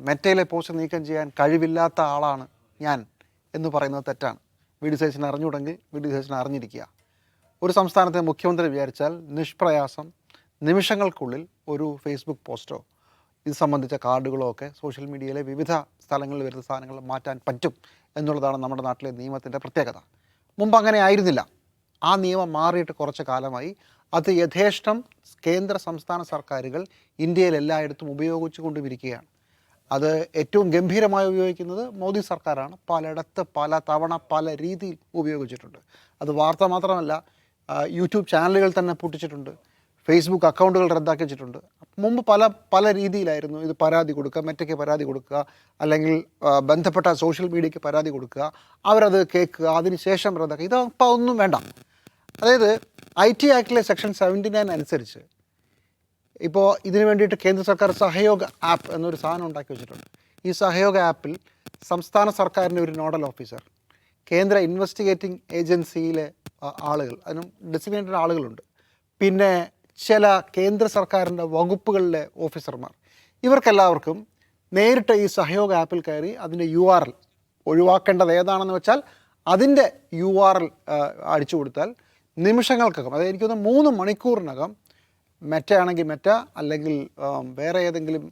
മെറ്റയിലെ post നീക്കം ചെയ്യാൻ കഴിവില്ലാത്ത ആളാണ് ഞാൻ എന്ന് പറയുന്നത് തെറ്റാണ്. വി ഡി സതീശൻ അറിഞ്ഞുകൂടെങ്കിൽ വി ഡി സതീശൻ അറിഞ്ഞിരിക്കുക. ഒരു സംസ്ഥാനത്തെ മുഖ്യമന്ത്രി വിചാരിച്ചാൽ നിഷ്പ്രയാസം നിമിഷങ്ങൾക്കുള്ളിൽ ഒരു ഫേസ്ബുക്ക് പോസ്റ്റോ ഇത് സംബന്ധിച്ച കാർഡുകളോ ഒക്കെ സോഷ്യൽ മീഡിയയിലെ വിവിധ സ്ഥലങ്ങളിൽ വരുന്ന സാധനങ്ങൾ മാറ്റാൻ പറ്റും എന്നുള്ളതാണ് നമ്മുടെ നാട്ടിലെ നിയമത്തിൻ്റെ പ്രത്യേകത. മുമ്പ് അങ്ങനെ ആയിരുന്നില്ല. ആ നിയമം മാറിയിട്ട് കുറച്ച് കാലമായി. അത് യഥേഷ്ടം കേന്ദ്ര സംസ്ഥാന സർക്കാരുകൾ ഇന്ത്യയിൽ എല്ലായിടത്തും ഉപയോഗിച്ചു കൊണ്ടുമിരിക്കുകയാണ്. അത് ഏറ്റവും ഗംഭീരമായി ഉപയോഗിക്കുന്നത് മോദി സർക്കാരാണ്. പലയിടത്ത് പല തവണ പല രീതിയിൽ ഉപയോഗിച്ചിട്ടുണ്ട്. അത് വാർത്ത മാത്രമല്ല, യൂട്യൂബ് ചാനലുകൾ തന്നെ പൂട്ടിച്ചിട്ടുണ്ട്, ഫേസ്ബുക്ക് അക്കൗണ്ടുകൾ റദ്ദാക്കി വെച്ചിട്ടുണ്ട്. മുമ്പ് പല രീതിയിലായിരുന്നു ഇത്. പരാതി കൊടുക്കുക, മെറ്റയ്ക്ക് പരാതി കൊടുക്കുക, അല്ലെങ്കിൽ ബന്ധപ്പെട്ട സോഷ്യൽ മീഡിയയ്ക്ക് പരാതി കൊടുക്കുക, അവരത് കേൾക്കുക, അതിനുശേഷം റദ്ദാക്കുക. ഇതിപ്പോൾ ഒന്നും വേണ്ട. അതായത് IT ആക്ടിലെ സെക്ഷൻ 79 അനുസരിച്ച് ഇപ്പോൾ ഇതിനു വേണ്ടിയിട്ട് കേന്ദ്ര സർക്കാർ സഹയോഗ ആപ്പ് എന്നൊരു സാധനം ഉണ്ടാക്കി വെച്ചിട്ടുണ്ട്. ഈ സഹയോഗ ആപ്പിൽ സംസ്ഥാന സർക്കാരിൻ്റെ ഒരു നോഡൽ ഓഫീസർ, കേന്ദ്ര ഇൻവെസ്റ്റിഗേറ്റിംഗ് ഏജൻസിയിലെ ആളുകൾ, അതിനും ഡെസിഗ്നേറ്റഡ് ആളുകളുണ്ട്, പിന്നെ ചില കേന്ദ്ര സർക്കാരിൻ്റെ വകുപ്പുകളിലെ ഓഫീസർമാർ, ഇവർക്കെല്ലാവർക്കും നേരിട്ട് ഈ സഹയോഗ ആപ്പിൽ കയറി അതിൻ്റെ URL ഒഴിവാക്കേണ്ടത് ഏതാണെന്ന് വെച്ചാൽ അതിൻ്റെ URL അടിച്ചു കൊടുത്താൽ നിമിഷങ്ങൾക്കകം, അതായത് എനിക്കൊന്ന് 3 മണിക്കൂറിനകം മെറ്റ ആണെങ്കിൽ മെറ്റ, അല്ലെങ്കിൽ വേറെ ഏതെങ്കിലും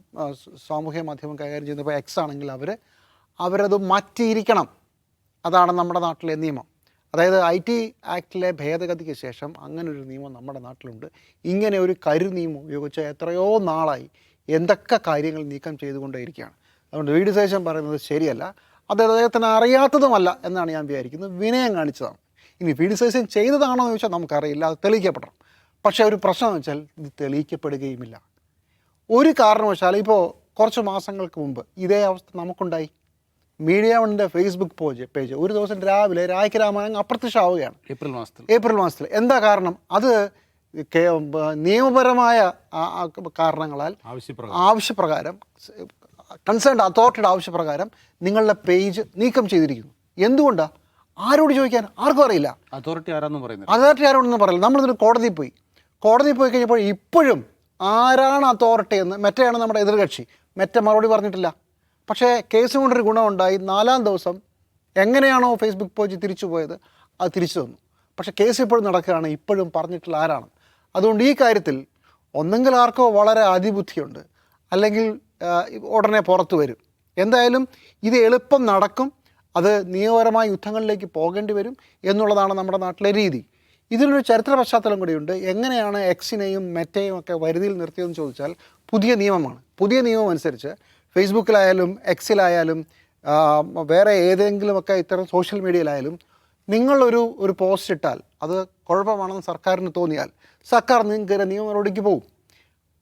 സാമൂഹ്യ മാധ്യമം കൈകാര്യം ചെയ്യുന്നപ്പോൾ X ആണെങ്കിൽ അവരത് മാറ്റിയിരിക്കണം. അതാണ് നമ്മുടെ നാട്ടിലെ നിയമം. അതായത് IT ആക്ടിലെ ഭേദഗതിക്ക് ശേഷം അങ്ങനൊരു നിയമം നമ്മുടെ നാട്ടിലുണ്ട്. ഇങ്ങനെ ഒരു നിയമം ഉപയോഗിച്ച് എത്രയോ നാളായി എന്തൊക്കെ കാര്യങ്ങൾ നീക്കം ചെയ്തുകൊണ്ടേയിരിക്കുകയാണ്. അതുകൊണ്ട് വി ഡി സതീശൻ പറയുന്നത് ശരിയല്ല, അത് അദ്ദേഹത്തിന് അറിയാത്തതുമല്ല എന്നാണ് ഞാൻ വിചാരിക്കുന്നത്. വിനയം കാണിച്ചതാണ്. ഇനി വി ഡി സതീശൻ ചെയ്തതാണോ എന്ന് ചോദിച്ചാൽ നമുക്കറിയില്ല, അത് തെളിയിക്കപ്പെടണം. പക്ഷേ ഒരു പ്രശ്നം എന്ന് വെച്ചാൽ ഇത് തെളിയിക്കപ്പെടുകയുമില്ല. ഒരു കാരണവശാലും ഇപ്പോൾ കുറച്ച് മാസങ്ങൾക്ക് മുമ്പ് ഇതേ അവസ്ഥ നമുക്കുണ്ടായി. മീഡിയ വണ്ണിൻ്റെ ഫേസ്ബുക്ക് പേജ് ഒരു ദിവസം രാവിലെ രായ്ക്ക് രാമായണം അപ്രത്യക്ഷമാവുകയാണ് ഏപ്രിൽ മാസത്തിൽ. എന്താ കാരണം? അത് നിയമപരമായ കാരണങ്ങളാൽ ആവശ്യപ്രകാരം കൺസേൺഡ് അതോറിറ്റിയുടെ ആവശ്യപ്രകാരം നിങ്ങളുടെ പേജ് നീക്കം ചെയ്തിരിക്കുന്നു. എന്തുകൊണ്ടാണ്? ആരോട് ചോദിക്കാൻ? ആർക്കും അറിയില്ല. അതോറിറ്റി ആരോടെന്ന് പറയില്ല. നമ്മളിതിന് കോടതിയിൽ പോയി കഴിഞ്ഞപ്പോൾ ഇപ്പോഴും ആരാണ് അതോറിറ്റി എന്ന് മെറ്റയാണ് നമ്മുടെ എതിർകക്ഷി. മെറ്റ മറുപടി പറഞ്ഞിട്ടില്ല. പക്ഷേ കേസ് കൊണ്ടൊരു ഗുണമുണ്ടായി. 4-ാം ദിവസം എങ്ങനെയാണോ ഫേസ്ബുക്ക് പേജ് തിരിച്ചു പോയത് അത് തിരിച്ചു തന്നു. പക്ഷേ കേസ് ഇപ്പോഴും നടക്കുകയാണ്. ഇപ്പോഴും പറഞ്ഞിട്ടുള്ള ആരാണ്? അതുകൊണ്ട് ഈ കാര്യത്തിൽ ഒന്നെങ്കിൽ ആർക്കോ വളരെ അതിബുദ്ധിയുണ്ട്, അല്ലെങ്കിൽ ഉടനെ പുറത്തു വരും. എന്തായാലും ഇത് എളുപ്പം നടക്കും. അത് നിയമപരമായ യുദ്ധങ്ങളിലേക്ക് പോകേണ്ടി വരും എന്നുള്ളതാണ് നമ്മുടെ നാട്ടിലെ രീതി. ഇതിനൊരു ചരിത്ര പശ്ചാത്തലം കൂടിയുണ്ട്. എങ്ങനെയാണ് Xനെയും മെറ്റയും ഒക്കെ വരുതിയിൽ നിർത്തിയതെന്ന് ചോദിച്ചാൽ പുതിയ നിയമമാണ്. പുതിയ നിയമം അനുസരിച്ച് ഫേസ്ബുക്കിലായാലും Xലായാലും വേറെ ഏതെങ്കിലുമൊക്കെ ഇത്തരം സോഷ്യൽ മീഡിയയിലായാലും നിങ്ങളൊരു പോസ്റ്റ് ഇട്ടാൽ അത് കുഴപ്പമാണെന്ന് സർക്കാരിന് തോന്നിയാൽ സർക്കാർ നിങ്ങൾക്ക് നിയമ നടപടിക്ക് പോകും.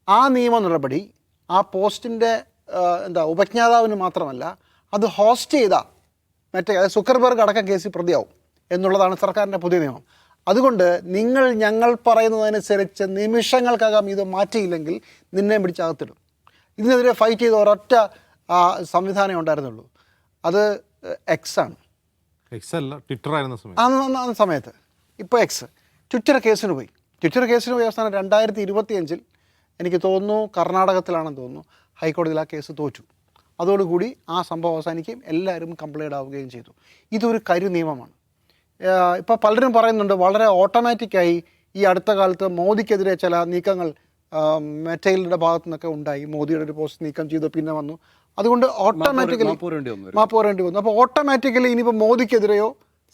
ആ നിയമ നടപടി ആ പോസ്റ്റിൻ്റെ ഉപജ്ഞാതാവിന് മാത്രമല്ല, അത് ഹോസ്റ്റ് ചെയ്ത അതായത് സുക്കർബർഗ് അടക്കം കേസിൽ പ്രതിയാവും എന്നുള്ളതാണ് സർക്കാരിൻ്റെ പുതിയ നിയമം. അതുകൊണ്ട് ഞങ്ങൾ പറയുന്നതനുസരിച്ച് നിമിഷങ്ങൾക്കകം ഇത് മാറ്റിയില്ലെങ്കിൽ നിന്നെ പിടിച്ചകത്തിടും. ഇതിനെതിരെ ഫൈറ്റ് ചെയ്ത ഒരൊറ്റ സംവിധാനം ഉണ്ടായിരുന്നുള്ളൂ. അത് X ആണ്. ആ സമയത്ത് ഇപ്പോൾ ട്വിറ്റർ കേസിന് പോയി അവസാനം 2025 എനിക്ക് തോന്നുന്നു കർണാടകത്തിലാണെന്ന് തോന്നുന്നു ഹൈക്കോടതിയിൽ ആ കേസ് തോറ്റു. അതോടുകൂടി ആ സംഭവം അവസാനിക്കുകയും എല്ലാവരും കംപ്ലൈൻ്റ് ആവുകയും ചെയ്തു. ഇതൊരു നിയമമാണ്. ഇപ്പോൾ പലരും പറയുന്നുണ്ട് വളരെ ഓട്ടോമാറ്റിക്കായി ഈ അടുത്ത കാലത്ത് മോദിക്കെതിരെ ചില നീക്കങ്ങൾ മെറ്റയിലിൻ്റെ ഭാഗത്തു നിന്നൊക്കെ ഉണ്ടായി. മോദിയുടെ ഒരു പോസ്റ്റ് നീക്കം ചെയ്തു, പിന്നെ വന്നു. അതുകൊണ്ട് ഓട്ടോമാറ്റിക്കലി മാപ്പ് പറയേണ്ടി വന്നു. അപ്പോൾ ഓട്ടോമാറ്റിക്കലി ഇനിയിപ്പോൾ മോദിക്കെതിരെയോ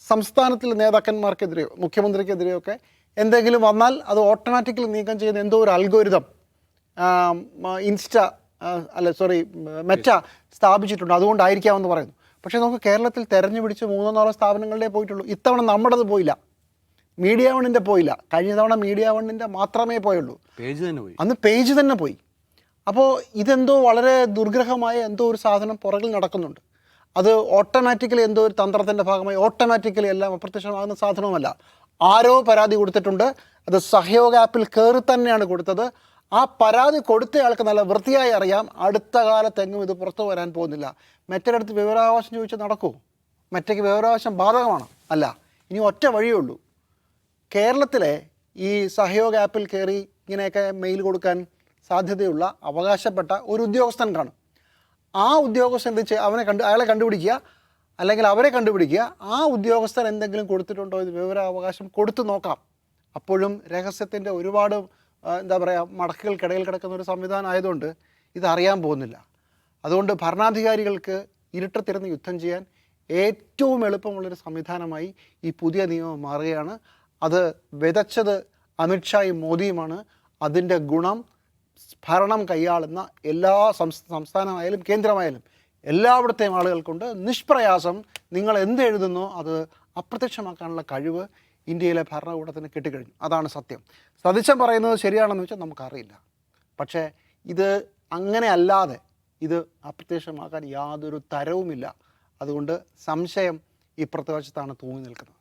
സംസ്ഥാനത്തിലെ നേതാക്കന്മാർക്കെതിരെയോ മുഖ്യമന്ത്രിക്കെതിരെയോ ഒക്കെ എന്തെങ്കിലും വന്നാൽ അത് ഓട്ടോമാറ്റിക്കലി നീക്കം ചെയ്യുന്ന എന്തോ ഒരു അൽഗോരിതം മെറ്റ സ്ഥാപിച്ചിട്ടുണ്ട്. അതുകൊണ്ടായിരിക്കാമെന്ന് പറയുന്നു. പക്ഷേ നമുക്ക് കേരളത്തിൽ തെരഞ്ഞു പിടിച്ച് 3-4 സ്ഥാപനങ്ങളിലേ പോയിട്ടുള്ളൂ. ഇത്തവണ നമ്മുടേത് പോയില്ല, മീഡിയ വണ്ണിൻ്റെ പോയില്ല. കഴിഞ്ഞ തവണ മീഡിയ വണ്ണിൻ്റെ മാത്രമേ പോയുള്ളൂ. അന്ന് പേജ് തന്നെ പോയി. അപ്പോൾ ഇതെന്തോ വളരെ ദുർഗ്രഹമായ എന്തോ ഒരു സാധനം പുറകിൽ നടക്കുന്നുണ്ട്. അത് ഓട്ടോമാറ്റിക്കലി എന്തോ ഒരു തന്ത്രത്തിൻ്റെ ഭാഗമായി ഓട്ടോമാറ്റിക്കലി എല്ലാം അപ്രത്യക്ഷമാകുന്ന സാധനവുമല്ല. ആരോ പരാതി കൊടുത്തിട്ടുണ്ട്. അത് സഹയോഗ ആപ്പിൽ കയറി തന്നെയാണ് കൊടുത്തത്. ആ പരാതി കൊടുത്തയാൾക്ക് നല്ല വൃത്തിയായി അറിയാം അടുത്ത കാലത്തെങ്ങും ഇത് പുറത്തു വരാൻ പോകുന്നില്ല. മെറ്റയുടെ അടുത്ത് വിവരാവകാശം ചോദിച്ചാൽ നടക്കുമോ? മെറ്റയ്ക്ക് വിവരാവകാശം ബാധകമാണ്? അല്ല. ഇനി ഒറ്റ വഴിയേ ഉള്ളൂ. കേരളത്തിലെ ഈ സഹയോഗ ആപ്പിൽ കയറി ഇങ്ങനെയൊക്കെ മെയിൽ കൊടുക്കാൻ സാധ്യതയുള്ള അവകാശപ്പെട്ട ഒരു ഉദ്യോഗസ്ഥൻ കാണും. ആ ഉദ്യോഗസ്ഥൻ അയാളെ കണ്ടുപിടിക്കുക, അല്ലെങ്കിൽ അവരെ കണ്ടുപിടിക്കുക. ആ ഉദ്യോഗസ്ഥർ എന്തെങ്കിലും കൊടുത്തിട്ടുണ്ടോ ഇത് വിവരാവകാശം കൊടുത്തു നോക്കാം. അപ്പോഴും രഹസ്യത്തിൻ്റെ ഒരുപാട് എന്താ പറയുക മടക്കുകൾക്കിടയിൽ കിടക്കുന്ന ഒരു സംവിധാനം ആയതുകൊണ്ട് ഇതറിയാൻ പോകുന്നില്ല. അതുകൊണ്ട് ഭരണാധികാരികൾക്ക് ഇരുട്ടത്തിരുന്ന് യുദ്ധം ചെയ്യാൻ ഏറ്റവും എളുപ്പമുള്ളൊരു സംവിധാനമായി ഈ പുതിയ നിയമം മാറുകയാണ്. അത് വിതച്ചത് അമിത്ഷായും മോദിയുമാണ്. അതിൻ്റെ ഗുണം ഭരണം കൈയാളുന്ന എല്ലാ സംസ്ഥാനമായാലും കേന്ദ്രമായാലും എല്ലായിടത്തെയും ആളുകൾക്കുണ്ട്. നിഷ്പ്രയാസം നിങ്ങൾ എന്ത് എഴുതുന്നോ അത് അപ്രത്യക്ഷമാക്കാനുള്ള കഴിവ് ഇന്ത്യയിലെ ഭരണകൂടത്തിന് കിട്ടിക്കഴിഞ്ഞു. അതാണ് സത്യം. സതീശൻ പറയുന്നത് ശരിയാണെന്ന് വെച്ചാൽ നമുക്കറിയില്ല. പക്ഷേ ഇത് അങ്ങനെ അല്ലാതെ ഇത് അപ്രത്യക്ഷമാക്കാൻ യാതൊരു തരവുമില്ല. അതുകൊണ്ട് സംശയം ഇപ്പുറത്തെ വശത്താണ് തൂങ്ങി നിൽക്കുന്നത്.